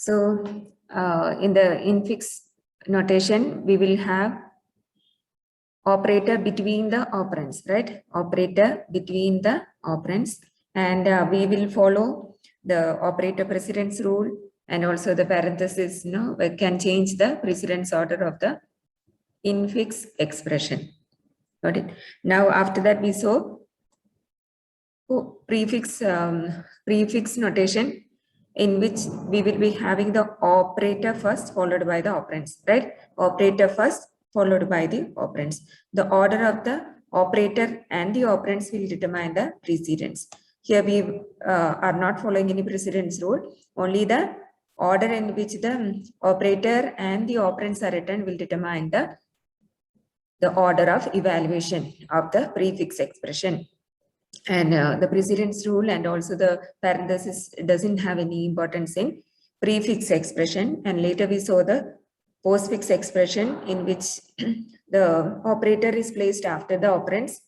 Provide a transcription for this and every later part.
So in the infix notation, we will have operator between the operands, right? Operator between the operands, and we will follow the operator precedence rule, and also the parenthesis, we can change the precedence order of the infix expression. Got it? Now after that we saw prefix notation, in which we will be having the operator first followed by the operands, right? Operator first followed by the operands. The order of the operator and the operands will determine the precedence. Here we are not following any precedence rule. Only the order in which the operator and the operands are written will determine the order of evaluation of the prefix expression. And the precedence rule and also the parenthesis doesn't have any importance in prefix expression. And later we saw the postfix expression, in which the operator is placed after the operands.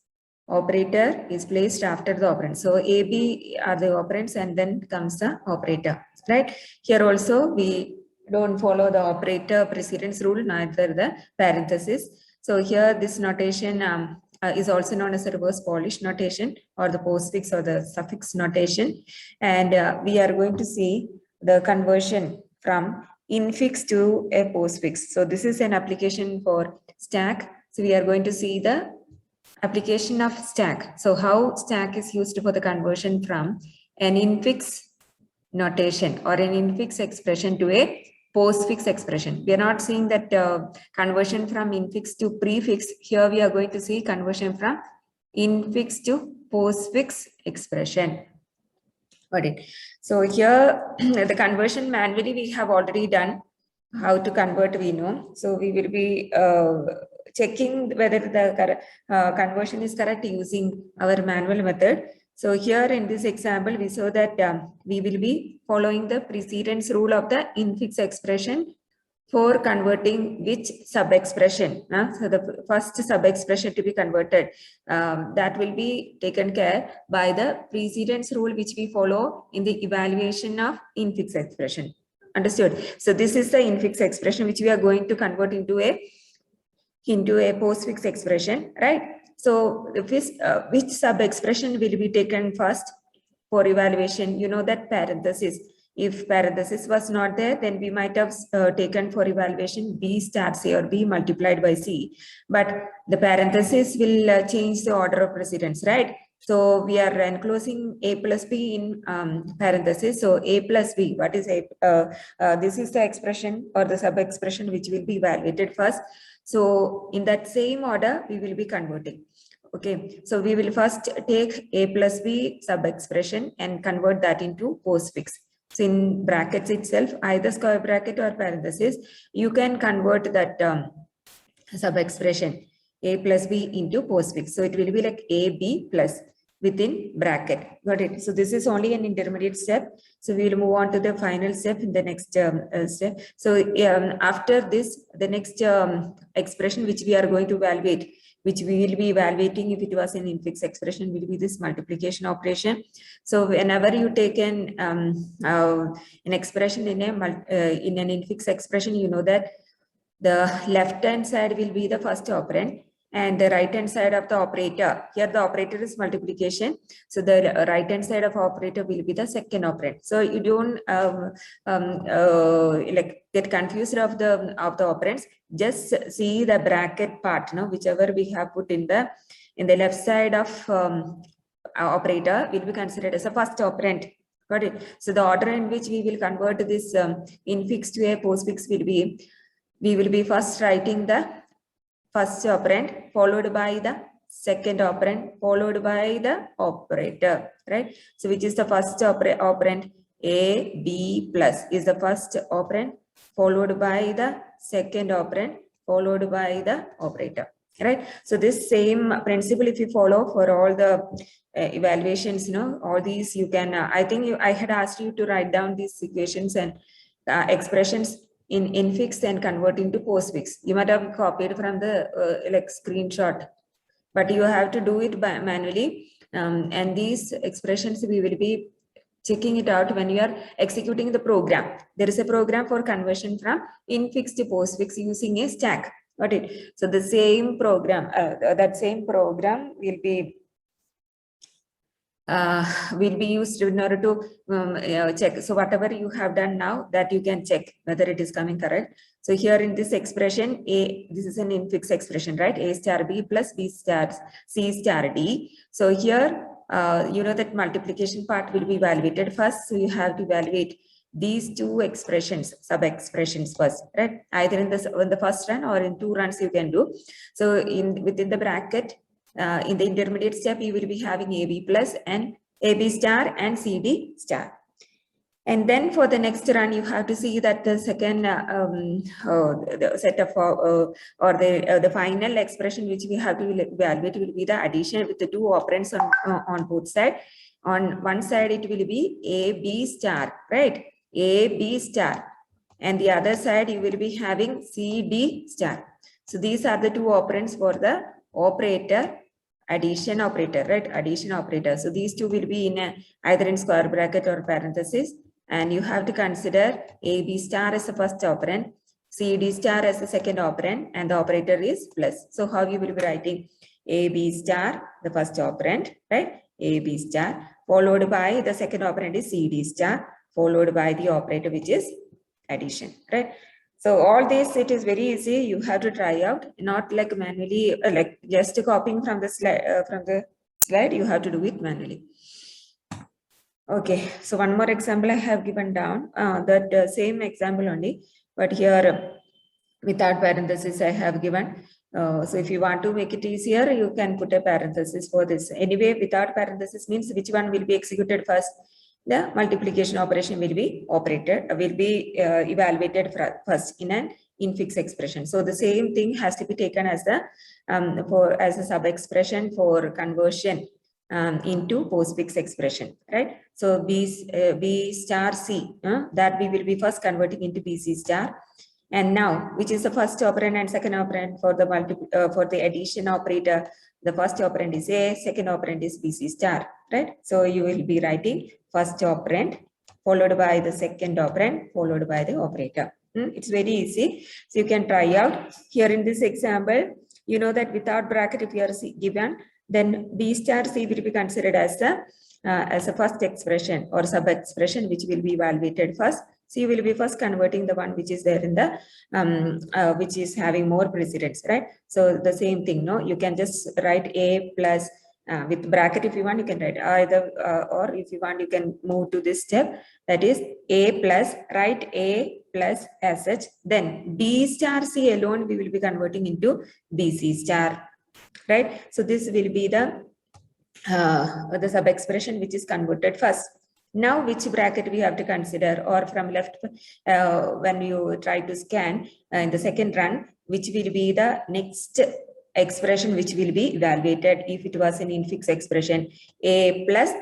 Operator is placed after the operands. So A, B are the operands, and then comes the operator, right? Here also we don't follow the operator precedence rule, neither the parenthesis. So here this notation is also known as a reverse Polish notation, or the postfix or the suffix notation. And we are going to see the conversion from infix to a postfix. So this is an application for stack. So we are going to see the application of stack. So how stack is used for the conversion from an infix notation or an infix expression to a postfix expression. We are not seeing that conversion from infix to prefix. Here we are going to see conversion from infix to postfix expression. Got it. So here the conversion manually we have already done. How to convert we know. So we will be checking whether the conversion is correct using our manual method. So here in this example, we saw that we will be following the precedence rule of the infix expression for converting which sub-expression. So the first sub-expression to be converted, that will be taken care by the precedence rule which we follow in the evaluation of infix expression. Understood? So this is the infix expression which we are going to convert into a postfix expression, right? So which sub-expression will be taken first for evaluation? You know that parenthesis. If parenthesis was not there, then we might have taken for evaluation B star C or B multiplied by C. But the parenthesis will change the order of precedence, right? So we are enclosing A plus B in parenthesis. So A plus B, what is A? This is the expression or the sub-expression which will be evaluated first. So in that same order, we will be converting. Okay, so we will first take A plus B sub-expression and convert that into postfix. So in brackets itself, either square bracket or parenthesis, you can convert that sub-expression A plus B into postfix. So it will be like AB plus within bracket. Got it? So this is only an intermediate step. So we will move on to the final step in the next step. So after this, the next expression which we are going to evaluate, which we will be evaluating if it was an infix expression, will be this multiplication operation. So whenever you take an expression in an infix expression, you know that the left hand side will be the first operand, and the right hand side of the operator, here the operator is multiplication, so the right hand side of operator will be the second operand. So you don't like get confused of the operands. Just see the bracket part, whichever we have put in the left side of operator will be considered as a first operand. Got it? So the order in which we will convert this infix to a postfix will be, we will be first writing the first operand followed by the second operand followed by the operator, right? So which is the first operand? A, B plus is the first operand followed by the second operand followed by the operator, right? So this same principle if you follow for all the evaluations, all these you can, I think I had asked you to write down these equations and expressions in infix and convert into postfix. You might have copied from the screenshot, but you have to do it manually. And these expressions we will be checking it out when you are executing the program. There is a program for conversion from infix to postfix using a stack. Got it? So the same program, that same program will be used in order to check. So whatever you have done now, that you can check whether it is coming correct. So here in this expression, this is an infix expression, right? A star B plus B star C star D. So here, you know that multiplication part will be evaluated first. So you have to evaluate these two expressions, sub expressions first, right? Either in the first run or in 2 runs you can do. So within the bracket, in the intermediate step, you will be having AB plus and AB star and CD star. And then for the next run, you have to see that the second the set of or the final expression which we have to evaluate will be the addition with the 2 operands on both sides. On one side, it will be AB star, right? AB star. And the other side, you will be having CD star. So these are the 2 operands for the operator, addition operator, right? Addition operator. So these 2 will be in either in square bracket or parenthesis. And you have to consider AB star as the first operand, CD star as the second operand, and the operator is plus. So how you will be writing AB star, the first operand, right? AB star, followed by the second operand is CD star, followed by the operator which is addition, right? So all this, it is very easy. You have to try out, not like manually, like just copying from the slide. You have to do it manually. Okay, so one more example I have given down, that same example only, but here without parenthesis I have given. So if you want to make it easier, you can put a parenthesis for this. Anyway, without parenthesis means which one will be executed first? The multiplication operation will be evaluated first in an infix expression. So the same thing has to be taken as the as a sub expression for conversion into postfix expression, right? So B star C, that we will be first converting into BC star. And now, which is the first operand and second operand for the addition operator? The first operand is A, second operand is BC star, right? So you will be writing first operand followed by the second operand followed by the operator. It's very easy. So you can try out. Here in this example, you know that without bracket, if you are given, then B star C will be considered as a first expression or sub expression which will be evaluated first. So you will be first converting the one which is there in the which is having more precedence, right? So the same thing, no, you can just write A plus with bracket if you want, you can write either or if you want, you can move to this step, that is A plus, write A plus as such. Then B star C alone we will be converting into BC star, right? So this will be the sub expression which is converted first. Now, which bracket we have to consider, or from left, when you try to scan in the second run, which will be the next expression which will be evaluated if it was an infix expression, A plus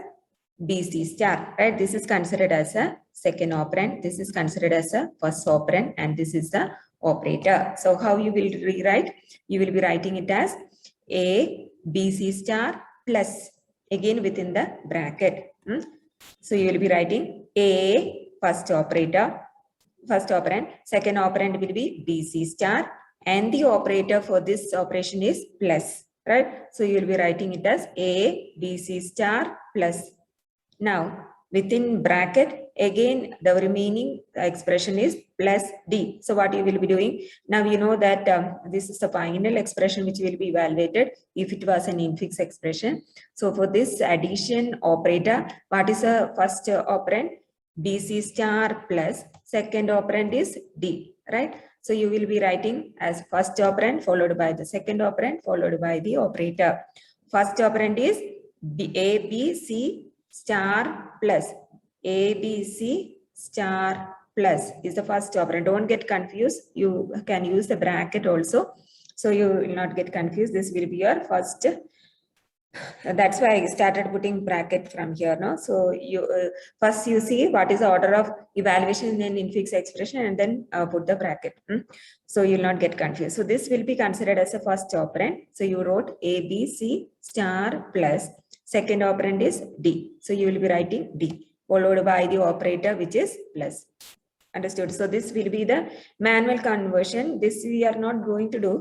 BC star, right? This is considered as a second operand, this is considered as a first operand, and this is the operator. So how you will rewrite? You will be writing it as A BC star plus, again within the bracket. So you will be writing A first operator, first operand, second operand will be BC star, and the operator for this operation is plus, right? So you will be writing it as A BC star plus. Now within bracket, again the remaining expression is plus D. So what you will be doing? Now you know that this is the final expression which will be evaluated if it was an infix expression. So for this addition operator, what is the first operand? BC star plus, second operand is D, right? So you will be writing as first operand followed by the second operand followed by the operator. First operand is ABC star plus, ABC star plus is the first operand. Don't get confused. You can use the bracket also, so you will not get confused. This will be your first. That's why I started putting bracket from here now. So you first you see what is the order of evaluation in infix expression, and then put the bracket. So you will not get confused. So this will be considered as a first operand. So you wrote ABC star plus, second operand is D. So you will be writing D. followed by the operator which is plus. Understood? So this will be the manual conversion. This we are not going to do.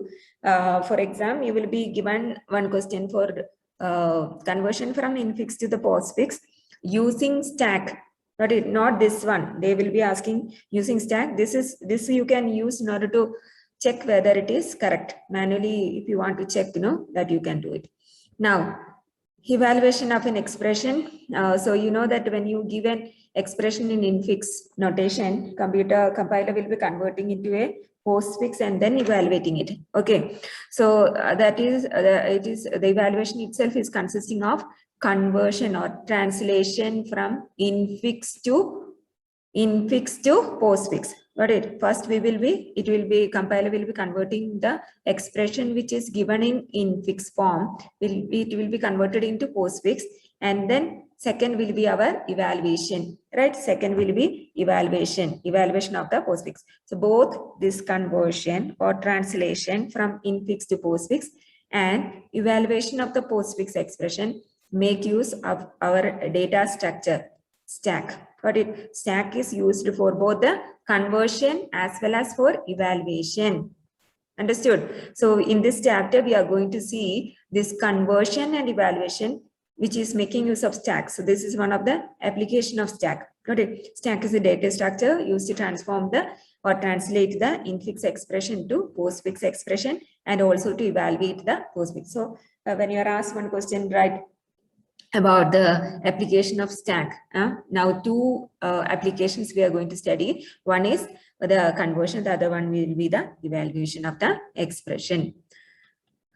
For exam, you will be given one question for conversion from infix to the postfix using stack. Not this one. They will be asking using stack. This you can use in order to check whether it is correct. Manually, if you want to check, that you can do it. Now, evaluation of an expression. So you know that when you give an expression in infix notation, compiler will be converting into a postfix and then evaluating it. Okay, so that is the evaluation itself is consisting of conversion or translation from infix to postfix. Got it? First compiler will be converting the expression which is given in infix form. It will be converted into postfix, and then second will be our evaluation, right? Second will be evaluation of the postfix. So both this conversion or translation from infix to postfix and evaluation of the postfix expression make use of our data structure stack. Got it? Stack is used for both the conversion as well as for evaluation. Understood? So in this chapter, we are going to see this conversion and evaluation, which is making use of stack. So this is one of the application of stack. Got it? Stack is a data structure used to transform or translate the infix expression to postfix expression and also to evaluate the postfix. So when you are asked one question, right, about the application of stack. Now two applications we are going to study. One is the conversion, the other one will be the evaluation of the expression.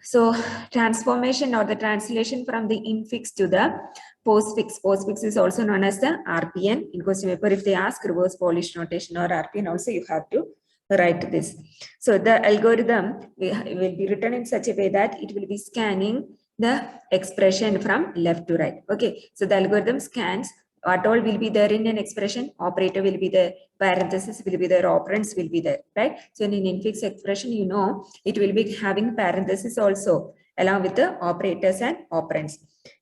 So transformation or the translation from the infix to the postfix. Postfix is also known as the RPN. In question paper, if they ask reverse Polish notation or RPN, also you have to write this. So the algorithm will be written in such a way that it will be scanning the expression from left to right. Okay, so the algorithm scans what all will be there in an expression. Operator will be there, parenthesis will be there, operands will be there, right? So in an infix expression, you know, it will be having parenthesis also along with the operators and operands.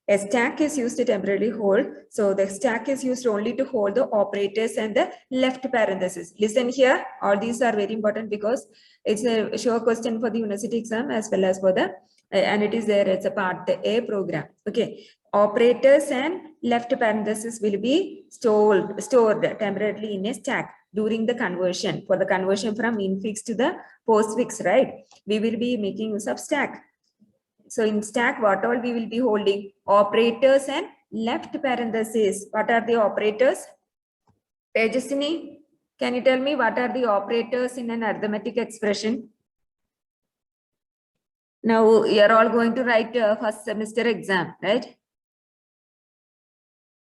A stack is used to temporarily hold. So the stack is used only to hold the operators and the left parenthesis. Listen here, all these are very important because it's a sure question for the university exam as well as for the and it is there, it's a part A program. Okay, operators and left parenthesis will be stored temporarily in a stack during the conversion. For the conversion from infix to the postfix, right, we will be making use of stack. So in stack, what all we will be holding? Operators and left parenthesis. What are the operators? Tejasini, can you tell me what are the operators in an arithmetic expression? Now you are all going to write first semester exam, right?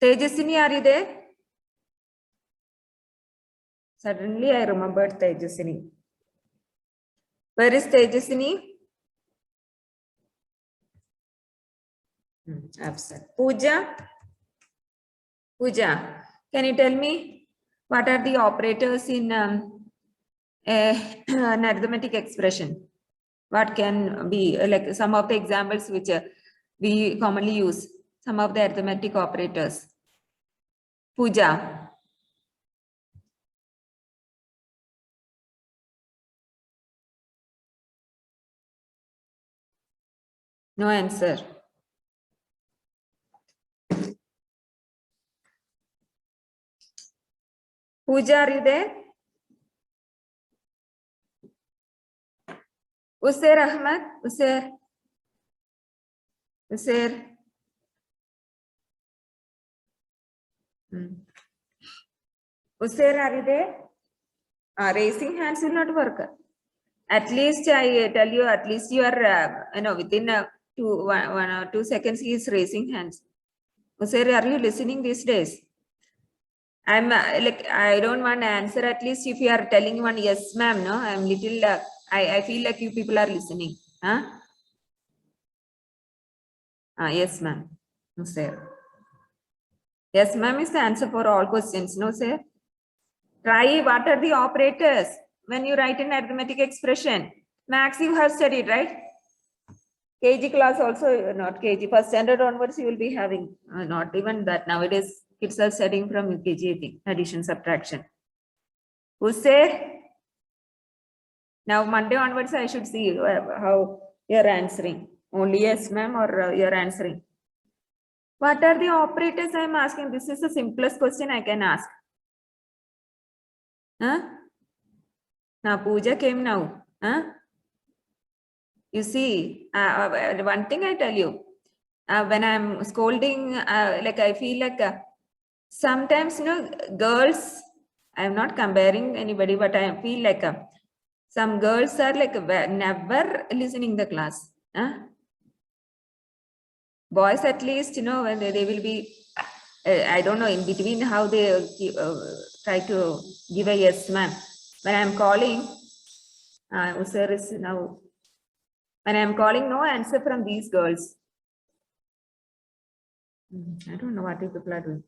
Tejasini, are you there? Suddenly I remembered Tejasini. Where is Tejasini? Absent. Pooja? Pooja, can you tell me what are the operators in an arithmetic expression? What can be like some of the examples which we commonly use, some of the arithmetic operators? Pooja. No answer. Pooja, are you there? Usair Ahmed, Usair. Usair. Usair, are you there? Raising hands will not work. At least I tell you, at least you are, within 1 or 2 seconds, he is raising hands. Usair, are you listening these days? I'm I don't want to answer. At least if you are telling one yes, ma'am, no, I'm little, I feel like you people are listening. Huh? Yes, ma'am. No, sir. Yes, ma'am is the answer for all questions. No, sir. Try what are the operators when you write an arithmetic expression. Max, you have studied, right? KG class also, not KG, first standard onwards, you will be having, not even that nowadays, Kids are studying from UKG, I think, addition, subtraction. Who say? Now Monday onwards, I should see how you're answering. Only yes, ma'am, or you're answering. What are the operators I'm asking? This is the simplest question I can ask. Huh? Now Pooja came now. Huh? You see, one thing I tell you, when I'm scolding, like I feel like sometimes, girls, I'm not comparing anybody, but I feel like some girls are like never listening the class. Boys, at least, when they will be, I don't know, in between how they try to give a yes, ma'am. When I'm calling, sir is now, when I'm calling, no answer from these girls. I don't know what you people are doing.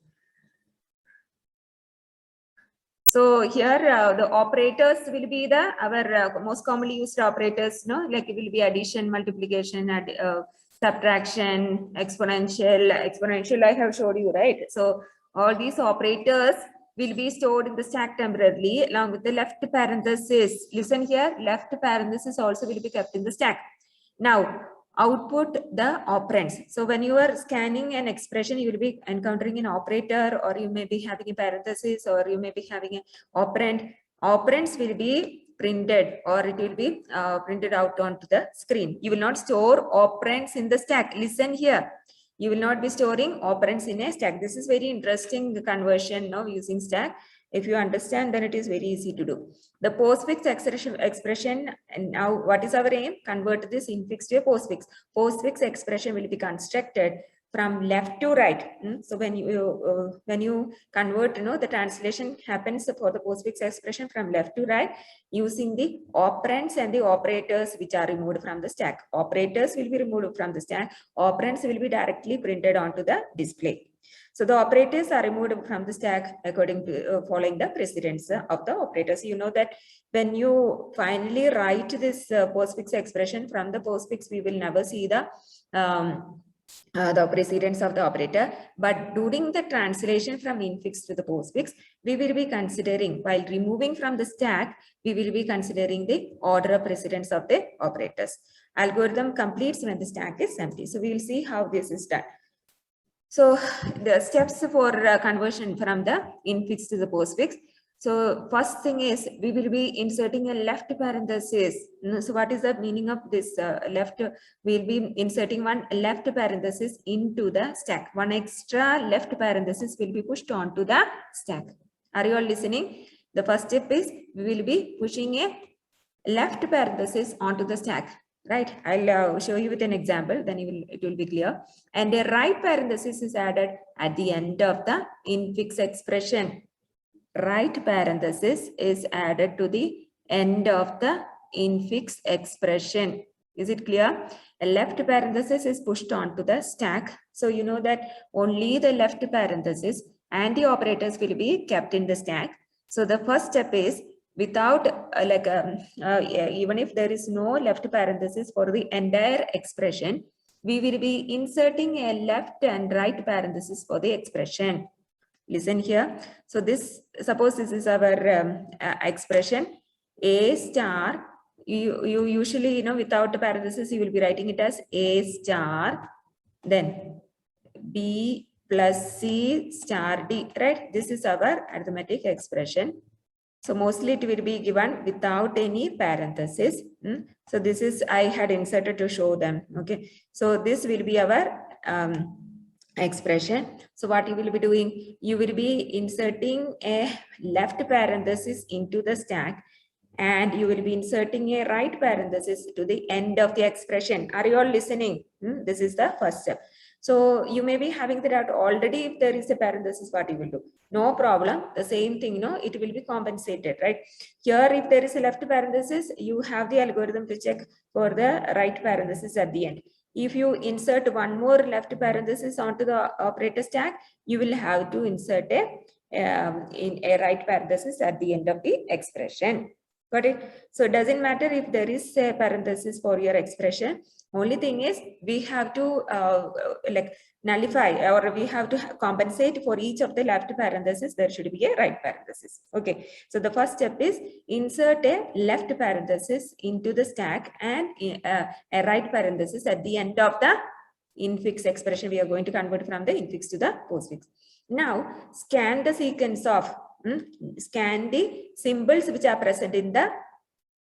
So here the operators will be our most commonly used operators, like it will be addition, multiplication, subtraction, exponential I have showed you, right? So all these operators will be stored in the stack temporarily along with the left parenthesis. Listen here, left parenthesis also will be kept in the stack. Now, output the operands. So when you are scanning an expression, you will be encountering an operator, or you may be having a parenthesis, or you may be having an operand. Operands will be printed, or it will be printed out onto the screen. You will not store operands in the stack. Listen here. You will not be storing operands in a stack. This is very interesting conversion now using stack. If you understand, then it is very easy to do. The postfix expression, and now what is our aim? Convert this infix to a postfix. Postfix expression will be constructed from left to right. So when you convert, the translation happens for the postfix expression from left to right using the operands and the operators which are removed from the stack. Operators will be removed from the stack. Operands will be directly printed onto the display. So the operators are removed from the stack according to following the precedence of the operators. You know that when you finally write this postfix expression from the postfix, we will never see the precedence of the operator, but during the translation from infix to the postfix, we will be considering, while removing from the stack, we will be considering the order of precedence of the operators. Algorithm completes when the stack is empty. So we will see how this is done. So the steps for conversion from the infix to the postfix. So first thing is we will be inserting a left parenthesis. So what is the meaning of this left? We'll be inserting one left parenthesis into the stack. One extra left parenthesis will be pushed onto the stack. Are you all listening? The first step is we will be pushing a left parenthesis onto the stack. Right, I'll show you with an example, then it will be clear. And a right parenthesis is added at the end of the infix expression. Right parenthesis is added to the end of the infix expression. Is it clear? A left parenthesis is pushed onto the stack. So you know that only the left parenthesis and the operators will be kept in the stack. So the first step is, without even if there is no left parenthesis for the entire expression, we will be inserting a left and right parenthesis for the expression. Listen here. So this, suppose this is our expression A star. You usually, without the parenthesis, you will be writing it as A star, then B plus C star D, right? This is our arithmetic expression. So mostly it will be given without any parenthesis. So this is, I had inserted to show them. Okay. So this will be our expression. So what you will be doing, you will be inserting a left parenthesis into the stack, and you will be inserting a right parenthesis to the end of the expression. Are you all listening? This is the first step. So you may be having the doubt already, if there is a parenthesis, what you will do? No problem. The same thing, it will be compensated, right? Here, if there is a left parenthesis, you have the algorithm to check for the right parenthesis at the end. If you insert one more left parenthesis onto the operator stack, you will have to insert in a right parenthesis at the end of the expression. Got it? So it doesn't matter if there is a parenthesis for your expression. Only thing is we have to nullify, or we have to compensate for each of the left parenthesis, there should be a right parenthesis. Okay, so the first step is insert a left parenthesis into the stack and a right parenthesis at the end of the infix expression. We are going to convert from the infix to the postfix. Now scan the sequence of scan the symbols which are present in the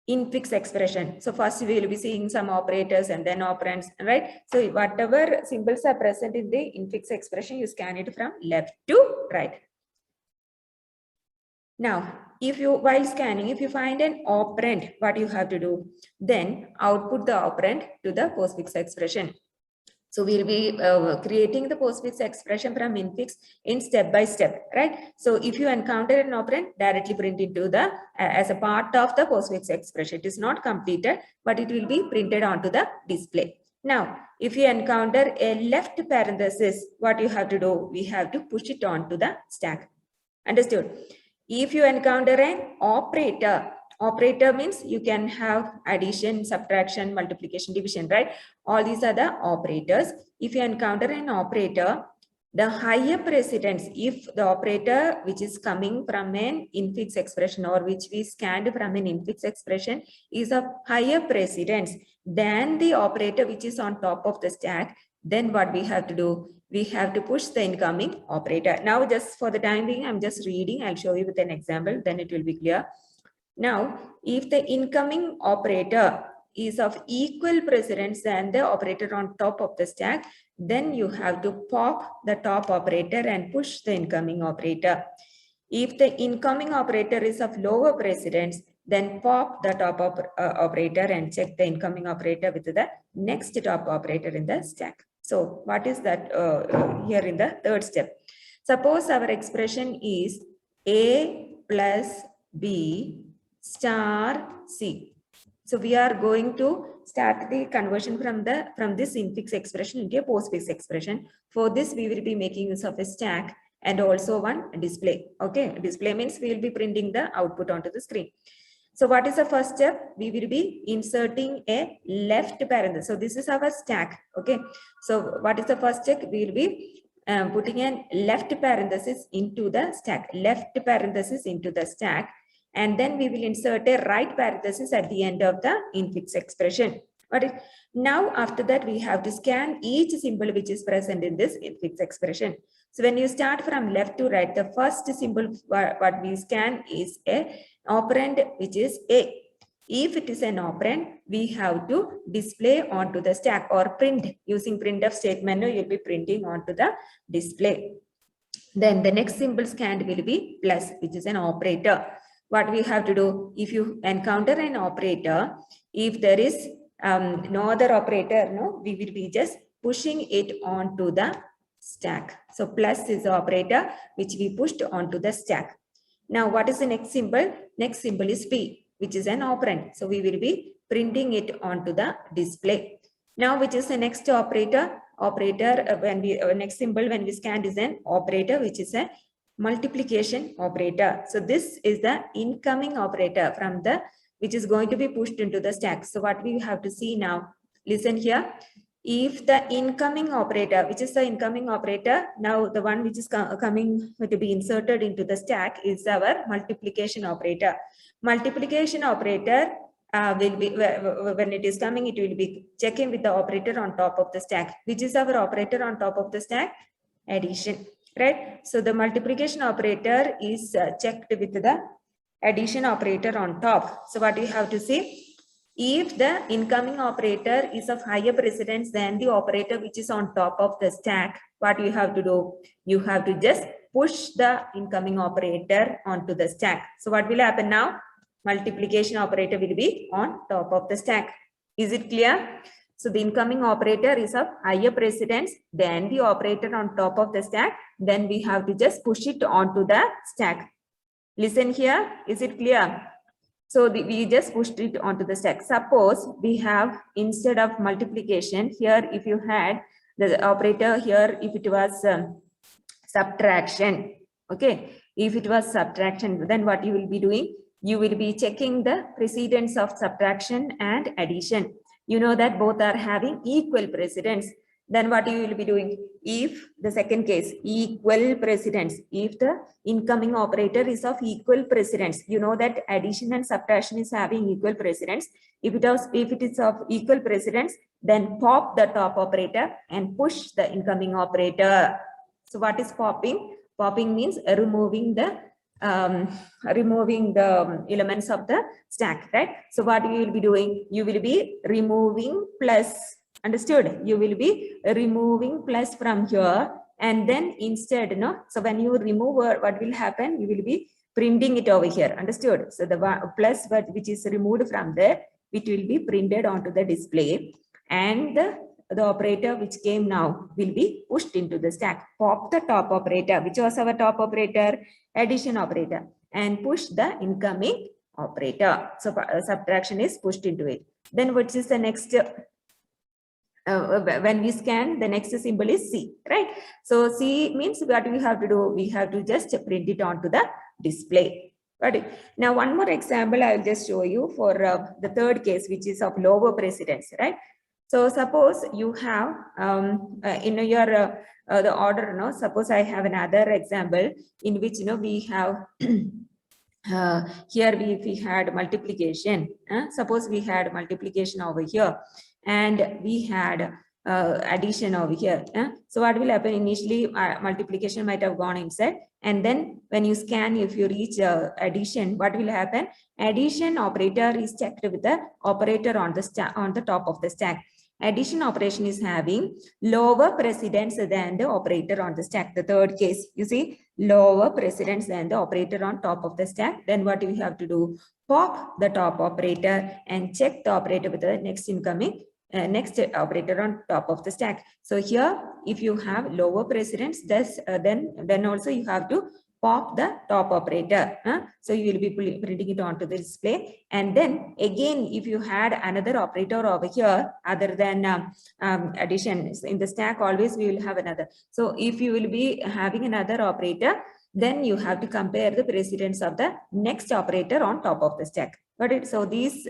infix expression. So first we will be seeing some operators and then operands, right? So whatever symbols are present in the infix expression, you scan it from left to right. Now, if you, while scanning, if you find an operand, what you have to do? Then output the operand to the postfix expression. So we'll be creating the postfix expression from infix in step by step, right? So if you encounter an operand, directly print into the as a part of the postfix expression. It is not completed, but it will be printed onto the display. Now, if you encounter a left parenthesis, what you have to do? We have to push it onto the stack. Understood? If you encounter an operator, operator means you can have addition, subtraction, multiplication, division, right? All these are the operators. If you encounter an operator, the higher precedence, if the operator which is coming from an infix expression or which we scanned from an infix expression is of higher precedence than the operator which is on top of the stack, then what we have to do? We have to push the incoming operator. Now, just for the time being, I'm just reading. I'll show you with an example, then it will be clear. Now, if the incoming operator is of equal precedence than the operator on top of the stack, then you have to pop the top operator and push the incoming operator. If the incoming operator is of lower precedence, then pop the top operator and check the incoming operator with the next top operator in the stack. So what is that here in the third step? Suppose our expression is A plus B star C. So we are going to start the conversion from this infix expression into a postfix expression. For this, we will be making use of a stack and also one display. Okay, display means we will be printing the output onto the screen. So what is the first step? We will be inserting a left parenthesis. So this is our stack. Okay. So what is the first step? We will be putting a left parenthesis into the stack. Left parenthesis into the stack. And then we will insert a right parenthesis at the end of the infix expression. But now after that, we have to scan each symbol which is present in this infix expression. So when you start from left to right, the first symbol what we scan is a operand which is A. If it is an operand, we have to display onto the stack or print using printf statement. You'll be printing onto the display. Then the next symbol scanned will be plus, which is an operator. What we have to do, if you encounter an operator, if there is no other operator, we will be just pushing it onto the stack. So plus is the operator which we pushed onto the stack. Now what is the next symbol? Next symbol is P, which is an operand. So we will be printing it onto the display. Now which is the next operator? Operator when we next symbol when we scanned is an operator which is a multiplication operator. So this is the incoming operator from the which is going to be pushed into the stack. So what we have to see now, listen here. If the incoming operator, which is the incoming operator, now the one which is coming to be inserted into the stack is our multiplication operator. Multiplication operator will be, when it is coming, it will be checking with the operator on top of the stack. Which is our operator on top of the stack? Addition, right? So the multiplication operator is checked with the addition operator on top. So what you have to say? If the incoming operator is of higher precedence than the operator which is on top of the stack, what you have to do? You have to just push the incoming operator onto the stack. So what will happen now? Multiplication operator will be on top of the stack. Is it clear? So the incoming operator is of higher precedence than the operator on top of the stack. Then we have to just push it onto the stack. Listen here. Is it clear? So we just pushed it onto the stack. Suppose we have, instead of multiplication, here if you had the operator here, if it was subtraction, okay, if it was subtraction, then what you will be doing? You will be checking the precedence of subtraction and addition. You know that both are having equal precedence. Then what you will be doing? If the second case, equal precedence, if the incoming operator is of equal precedence, you know that addition and subtraction is having equal precedence. If it is of equal precedence, then pop the top operator and push the incoming operator. So what is popping? Popping means removing the elements of the stack, right? So what you will be doing? You will be removing plus. Understood? You will be removing plus from here, and then instead, so when you remove, what will happen? You will be printing it over here. Understood? So the plus which is removed from there, it will be printed onto the display, and the operator which came now will be pushed into the stack. Pop the top operator, which was our top operator, addition operator, and push the incoming operator. So subtraction is pushed into it. Then what is the next? When we scan, the next symbol is C, right? So C means what we have to do? We have to just print it onto the display. Got it? Now, one more example I will just show you for the third case, which is of lower precedence, right? So suppose you have in your the order, suppose I have another example in which we have here if we had multiplication, suppose we had multiplication over here, and we had addition over here. So what will happen? Initially, multiplication might have gone inside, and then when you scan, if you reach addition, what will happen? Addition operator is checked with the operator on the top of the stack. Addition operation is having lower precedence than the operator on the stack. The third case, you see, lower precedence than the operator on top of the stack. Then what we have to do? Pop the top operator and check the operator with the next incoming next operator on top of the stack. So here, if you have lower precedence, then also you have to pop the top operator. So you will be printing it onto the display. And then again, if you had another operator over here, other than addition in the stack, always we will have another. So if you will be having another operator, then you have to compare the precedence of the next operator on top of the stack. Got it? So these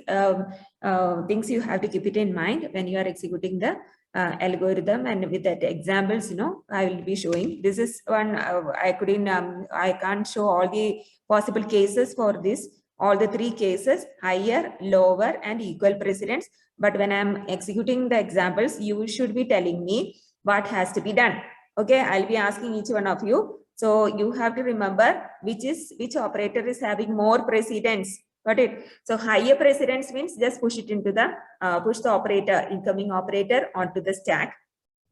things you have to keep it in mind when you are executing the algorithm, and with that examples, I will be showing. This is one I can't show all the possible cases for this, all the three cases: higher, lower, and equal precedence. But when I'm executing the examples, you should be telling me what has to be done. Okay, I'll be asking each one of you. So you have to remember which operator is having more precedence. Got it? So higher precedence means just push it into the push the operator, incoming operator, onto the stack.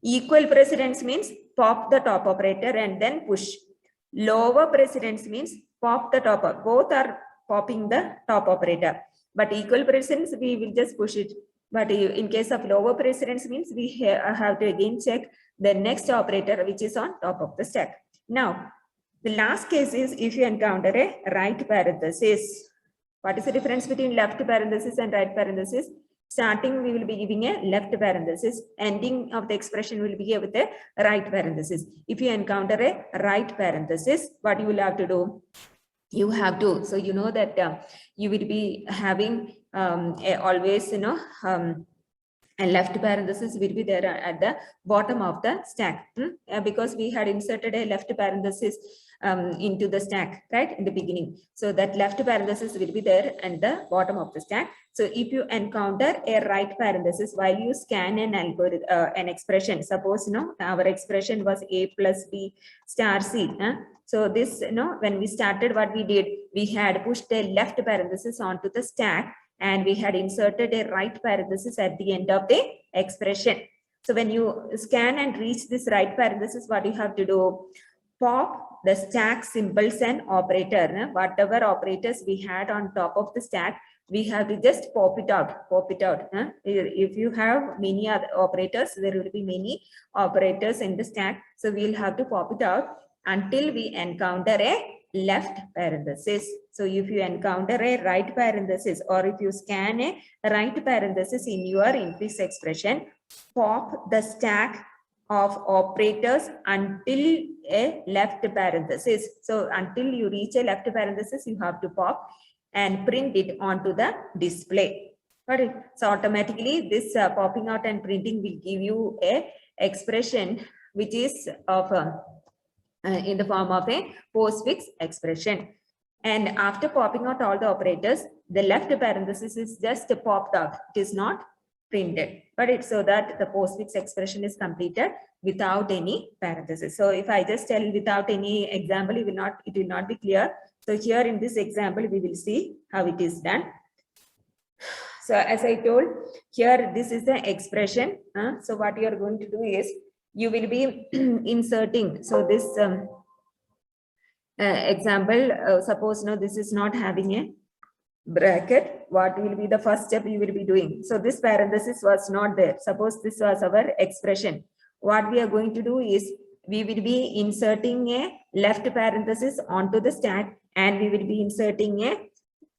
Equal precedence means pop the top operator and then push. Lower precedence means pop the top. Both are popping the top operator. But equal precedence, we will just push it. But in case of lower precedence means we have to again check the next operator which is on top of the stack. Now, the last case is if you encounter a right parenthesis. What is the difference between left parenthesis and right parenthesis? Starting, we will be giving a left parenthesis. Ending of the expression will be with a right parenthesis. If you encounter a right parenthesis, what you will have to do? You have to, so you know that you will be having always, and left parenthesis will be there at the bottom of the stack, because we had inserted a left parenthesis into the stack, right, in the beginning. So that left parenthesis will be there at the bottom of the stack. So if you encounter a right parenthesis while you scan an algorithm, an expression, suppose, our expression was a plus b star c. So this, when we started, what we did, we had pushed a left parenthesis onto the stack, and we had inserted a right parenthesis at the end of the expression. So when you scan and reach this right parenthesis, what you have to do? Pop the stack symbols and operator. Whatever operators we had on top of the stack, we have to just pop it out. If you have many other operators, there will be many operators in the stack. So we'll have to pop it out until we encounter a left parenthesis. So if you encounter a right parenthesis, or if you scan a right parenthesis in your increase expression, pop the stack of operators until a left parenthesis. So until you reach a left parenthesis, you have to pop and print it onto the display. Got it? So automatically this popping out and printing will give you a expression which is of in the form of a postfix expression. And after popping out all the operators, the left parenthesis is just popped out. It is not printed, but it's so that the postfix expression is completed without any parenthesis. So if I just tell without any example, it will not be clear. So here in this example, we will see how it is done. So as I told, here this is the expression. So what you are going to do is you will be inserting. So this example, suppose now this is not having a bracket. What will be the first step you will be doing? So this parenthesis was not there. Suppose this was our expression. What we are going to do is we will be inserting a left parenthesis onto the stack, and we will be inserting a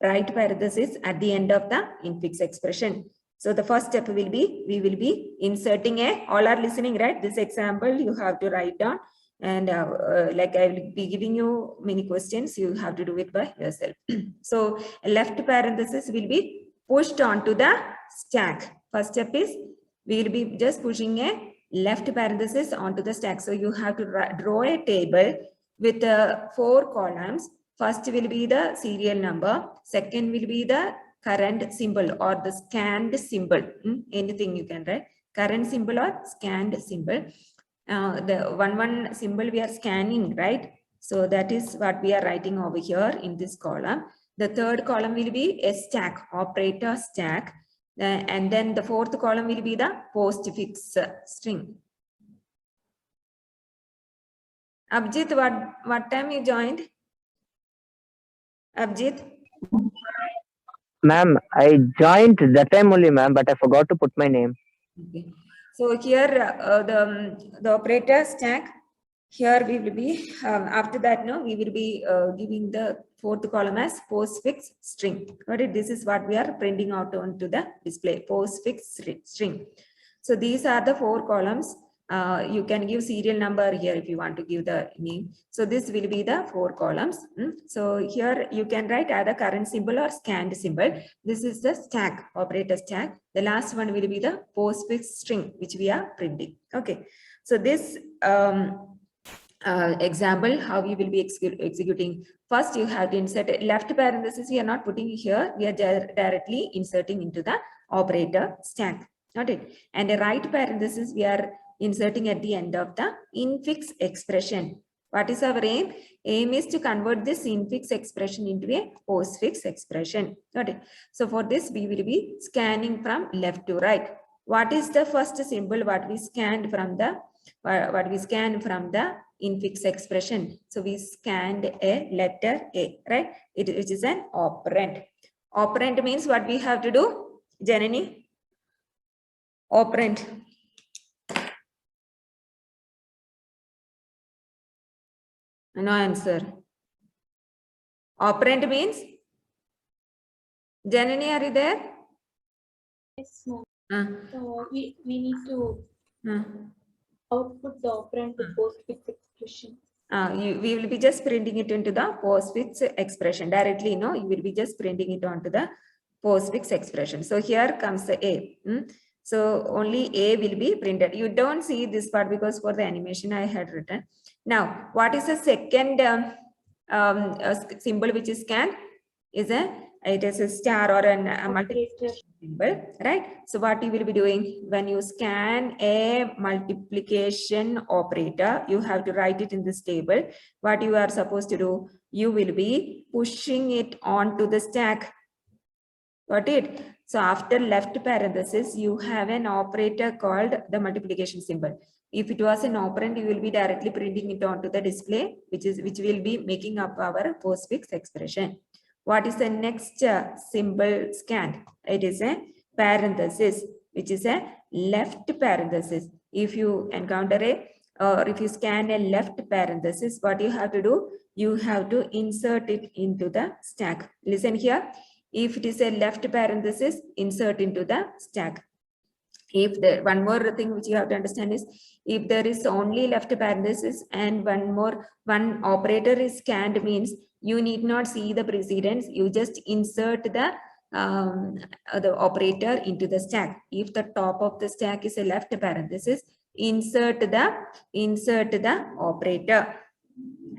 right parenthesis at the end of the infix expression. So the first step will be, we will be inserting a, all are listening, right? This example you have to write down, and like I will be giving you many questions, you have to do it by yourself. So a left parenthesis will be pushed onto the stack. First step is we will be just pushing a left parenthesis onto the stack. So you have to draw a table with 4 columns. First will be the serial number. Second will be the current symbol or the scanned symbol. Anything you can write. Current symbol or scanned symbol. The one symbol we are scanning, right? So that is what we are writing over here in this column. The third column will be a stack, operator stack. And then the fourth column will be the postfix string. Abjit, what time you joined? Abjit? Ma'am, I joined that time only, ma'am, but I forgot to put my name. Okay. So here the operator stack, here we will be, after that, no, we will be giving the fourth column as postfix string. Got it? This is what we are printing out onto the display, postfix string. So these are the 4 columns. You can give serial number here if you want to give the name. So this will be the 4 columns. So here you can write either current symbol or scanned symbol. This is the stack, operator stack. The last one will be the postfix string, which we are printing. Okay. So this example, how we will be executing. First, you have to insert a left parenthesis. We are not putting here. We are directly inserting into the operator stack. Got it? And a right parenthesis we are inserting at the end of the infix expression. What is our aim? Aim is to convert this infix expression into a postfix expression. Got it? So for this, we will be scanning from left to right. What is the first symbol? What we scanned from the infix expression? So we scanned a letter A, right? Which is an operand. Operand means what we have to do, Janani? Operand. No answer. Operand means? Janani, are you there? Yes, ma'am. So we need to output the operand to postfix expression. We will be just printing it into the postfix expression directly. No, you will be just printing it onto the postfix expression. So here comes the A. So only A will be printed. You don't see this part because for the animation I had written. Now, what is the second symbol which is scanned? It is a star or a multiplication symbol, right? So what you will be doing when you scan a multiplication operator, you have to write it in this table. What you are supposed to do, you will be pushing it onto the stack. Got it? So after left parenthesis, you have an operator called the multiplication symbol. If it was an operand, you will be directly printing it onto the display, which will be making up our postfix expression. What is the next symbol scanned? It is a parenthesis, which is a left parenthesis. If you encounter or if you scan a left parenthesis, what you have to do? You have to insert it into the stack. Listen here. If it is a left parenthesis, insert into the stack. If there, one more thing which you have to understand is, if there is only left parenthesis and one operator is scanned, means you need not see the precedence. You just insert the operator into the stack. If the top of the stack is a left parenthesis, insert the operator.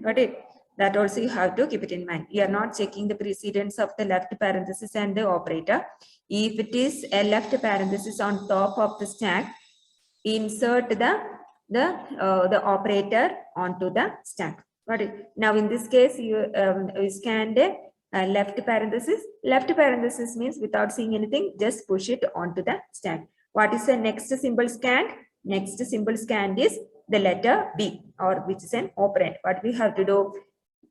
Got it? That also you have to keep it in mind. You are not checking the precedence of the left parenthesis and the operator. If it is a left parenthesis on top of the stack, insert the operator onto the stack. Got it? Now in this case, you scanned a left parenthesis. Left parenthesis means without seeing anything, just push it onto the stack. What is the next symbol scanned? Next symbol scanned is the letter B, or which is an operand. What we have to do?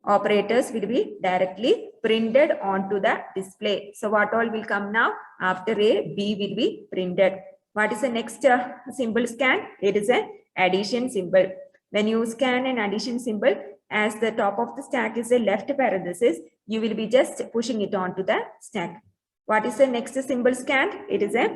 Operators will be directly printed onto the display. So what all will come now? After A, B will be printed. What is the next symbol scan? It is an addition symbol. When you scan an addition symbol, as the top of the stack is a left parenthesis, you will be just pushing it onto the stack. What is the next symbol scanned? It is a